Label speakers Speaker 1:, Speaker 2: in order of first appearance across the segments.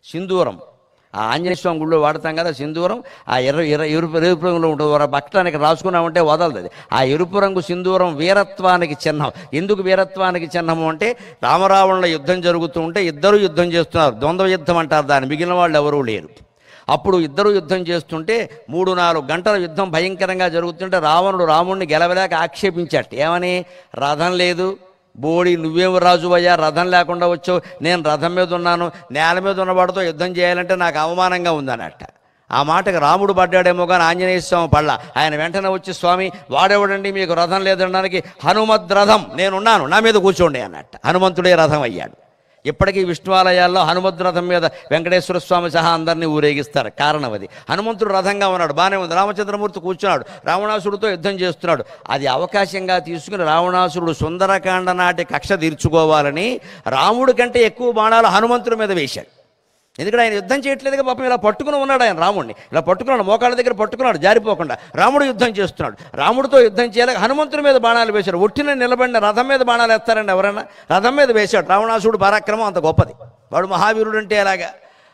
Speaker 1: సింధూరం ఆ ఆంజనేయ స్వామి గుళ్ళో వాడతాం కదా సింధూరం. ఆ ఎరుపు రంగులో ఉంటుంది, భక్తానికి రాసుకున్నామంటే వదలదు. ఆ ఎరుపు రంగు సింధూరం వీరత్వానికి చిహ్నం. ఎందుకు వీరత్వానికి చిహ్నము అంటే రామరావణుల యుద్ధం జరుగుతూ ఉంటే ఇద్దరు యుద్ధం చేస్తున్నారు, ద్వంద్వ యుద్ధం అంటారు దాన్ని, మిగిలిన వాళ్ళు ఎవరూ లేరు. అప్పుడు ఇద్దరు యుద్ధం చేస్తుంటే 3-4 గంటల యుద్ధం భయంకరంగా జరుగుతుంటే రావణుడు రాముడిని గెలవలేక ఆక్షేపించాడు. ఏమని? రథం లేదు, బోడి నువ్వేం రాజు అయ్యా, రథం లేకుండా వచ్చావు, నేను రథం మీద ఉన్నాను, నేల మీద ఉన్నవాడితో యుద్ధం చేయాలంటే నాకు అవమానంగా ఉందన్నట్ట. ఆ మాటకు రాముడు పడ్డాడేమో కానీ ఆంజనేయ స్వామి పడ్ల. ఆయన వెంటనే వచ్చి, స్వామి వాడేవాడండి మీకు రథం లేదనడానికి, హనుమద్ రథం నేనున్నాను, నా మీద కూర్చోండి అన్నట్ట. హనుమంతుడే రథం అయ్యాడు. ఇప్పటికీ విష్ణువాలయాల్లో హనుమద్ రథం మీద వెంకటేశ్వర స్వామి సహా అందరినీ ఊరేగిస్తారు. కారణం అది. హనుమంతుడు రథంగా ఉన్నాడు, బాగానే ఉంది. రామచంద్రమూర్తి కూర్చున్నాడు, రావణాసుడితో యుద్ధం చేస్తున్నాడు. అది అవకాశంగా తీసుకుని రావణాసురుడు సుందరకాండ నాటి కక్ష తీర్చుకోవాలని రాముడి కంటే ఎక్కువ బాణాలు హనుమంతుడి మీద వేశాడు. ఎందుకంటే ఆయన యుద్ధం చేయట్లేదుగా, పాపం ఇలా పట్టుకుని ఉన్నాడు. ఆయన రాముడిని ఇలా పట్టుకున్నాడు, మోకాళ్ళ దగ్గర పట్టుకున్నాడు జారిపోకుండా. రాముడు యుద్ధం చేస్తున్నాడు, రాముడితో యుద్ధం చేయలేక హనుమంతుడి మీద బాణాలు వేశాడు. ఒట్టిన నిలబడిన రథం మీద బాణాలు వేస్తారండి ఎవరైనా? రథం మీద వేశాడు. రావణాసుడు పరాక్రమం అంత గొప్పది, వాడు మహావీరుడు అంటే ఎలాగా.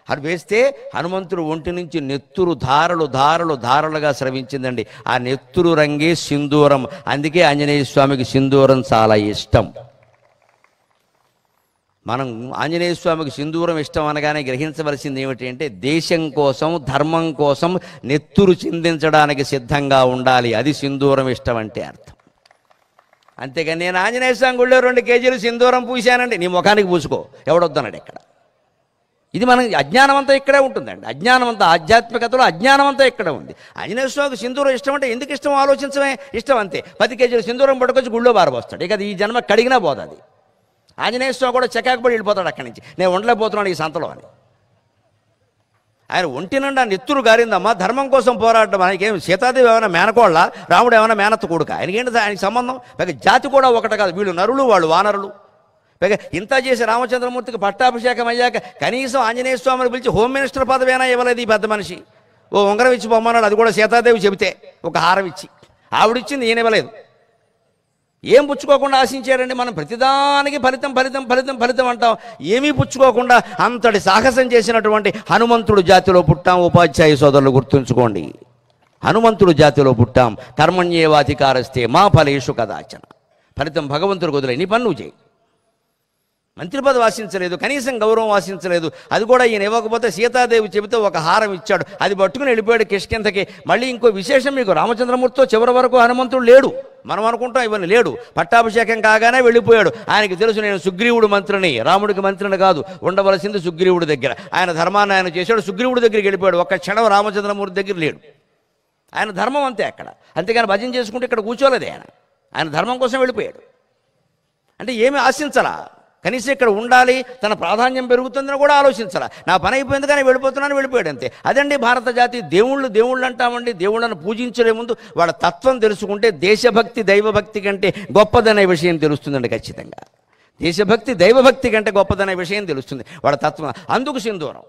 Speaker 1: అది వేస్తే హనుమంతుడు ఒంటి నుంచి నెత్తురు ధారలుగా స్రవించిందండి. ఆ నెత్తురు రంగే సింధూరం. అందుకే ఆంజనేయ స్వామికి సింధూరం చాలా ఇష్టం. మనం ఆంజనేయ స్వామికి సింధూరం ఇష్టం అనగానే గ్రహించవలసింది ఏమిటి అంటే, దేశం కోసం ధర్మం కోసం నెత్తురు చిందించడానికి సిద్ధంగా ఉండాలి. అది సింధూరం ఇష్టం అంటే అర్థం. అంతేగాని నేను ఆంజనేయ స్వామి గుళ్ళో 2 కేజీలు సింధూరం పూసానండి, నీ ముఖానికి పూసుకో, ఎవడొద్దన్నాడు ఇక్కడ. ఇది మనం అజ్ఞానం అంతా ఇక్కడే ఉంటుందండి. అజ్ఞానం అంతా, ఆధ్యాత్మికతలో అజ్ఞానం అంతా ఇక్కడే ఉంది. ఆంజనేయ స్వామికి సింధూరం ఇష్టం అంటే ఎందుకు ఇష్టం ఆలోచించమే, ఇష్టం అంతే. 10 కేజీలు సింధూరం పట్టుకొచ్చి గుళ్ళో బారబోస్తాడు. ఇక అది ఈ జన్మ కడిగినా పోదు. అది ఆంజనేయ స్వామి కూడా చెకాకుపడి వెళ్ళిపోతాడు అక్కడి నుంచి, నేను ఉండలేకపోతున్నాను ఈ సంతలో అని. ఆయన ఒంటి నిండా నెత్తురు గారిందమ్మా, ధర్మం కోసం పోరాడడం. ఆయనకేం సీతాదేవి ఏమైనా మేనకోళ్ళ, రాముడు ఏమైనా మేనత్త కొడుక? ఆయనకేంటి ఆయనకి సంబంధం? పైగా జాతి కూడా ఒకటి కాదు, వీళ్ళు నరులు వాళ్ళు వానరులు. పైగా ఇంత చేసి రామచంద్రమూర్తికి పట్టాభిషేకం అయ్యాక కనీసం ఆంజనేయ స్వామిని పిలిచి హోమ్ మినిస్టర్ పదవేనా ఇవ్వలేదు ఈ పెద్ద మనిషి. ఓ ఉంగరం ఇచ్చి పొమ్మన్నాడు, అది కూడా సీతాదేవి చెబితే ఒక హారం ఇచ్చి. ఆవిడిచ్చింది ఈయన ఇవ్వలేదు. ఏం పుచ్చుకోకుండా ఆశించారండి? మనం ప్రతిదానికి ఫలితం అంటాం. ఏమీ పుచ్చుకోకుండా అంతటి సాహసం చేసినటువంటి హనుమంతుడు జాతిలో పుట్టాం. ఉపాధ్యాయ సోదరులు గుర్తుంచుకోండి, హనుమంతుడు జాతిలో పుట్టాం. కర్మణ్యేవాధికారస్తే మా ఫలేషు కదాచన. ఫలితం భగవంతుడికి వదిలే, నీ పని నువ్వు చేయి. మంత్రి పదవి ఆశించలేదు, కనీసం గౌరవం ఆశించలేదు. అది కూడా ఈయన ఇవ్వకపోతే సీతాదేవి చెబితే ఒక హారం ఇచ్చాడు, అది పట్టుకుని వెళ్ళిపోయాడు కిష్కింధకి. మళ్ళీ ఇంకో విశేషం, మీకు రామచంద్రమూర్తితో చివరి వరకు హనుమంతుడు లేడు. మనం అనుకుంటాం ఇవన్నీ లేడు. పట్టాభిషేకం కాగానే వెళ్ళిపోయాడు. ఆయనకి తెలుసు నేను సుగ్రీవుడు మంత్రిని, రాముడికి మంత్రిని కాదు, ఉండవలసింది సుగ్రీవుడి దగ్గర. ఆయన ధర్మాన్ని ఆయన చేశాడు, సుగ్రీవుడి దగ్గరికి వెళ్ళిపోయాడు. ఒక్క క్షణం రామచంద్రమూర్తి దగ్గర లేడు. ఆయన ధర్మం అంతే అక్కడ. అంతేగాని భజన చేసుకుంటే ఇక్కడ కూర్చోలేదు. ఆయన ధర్మం కోసం వెళ్ళిపోయాడు. అంటే ఏమి ఆశించలా, కనీసం ఇక్కడ ఉండాలి, తన ప్రాధాన్యం పెరుగుతుందని కూడా ఆలోచించాల. నా పని అయిపోయింది కానీ వెళ్ళిపోతున్నాను, వెళ్ళిపోయాడు అంతే. అదండి భారత జాతి. దేవుళ్ళు అంటామండి. దేవుళ్ళను పూజించలే ముందు వాళ్ళ తత్వం తెలుసుకుంటే దేశభక్తి దైవభక్తి కంటే గొప్పదనే విషయం తెలుస్తుందండి. ఖచ్చితంగా దేశభక్తి దైవభక్తి కంటే గొప్పదనే విషయం తెలుస్తుంది వాళ్ళ తత్వం. అందుకు సింధూరం.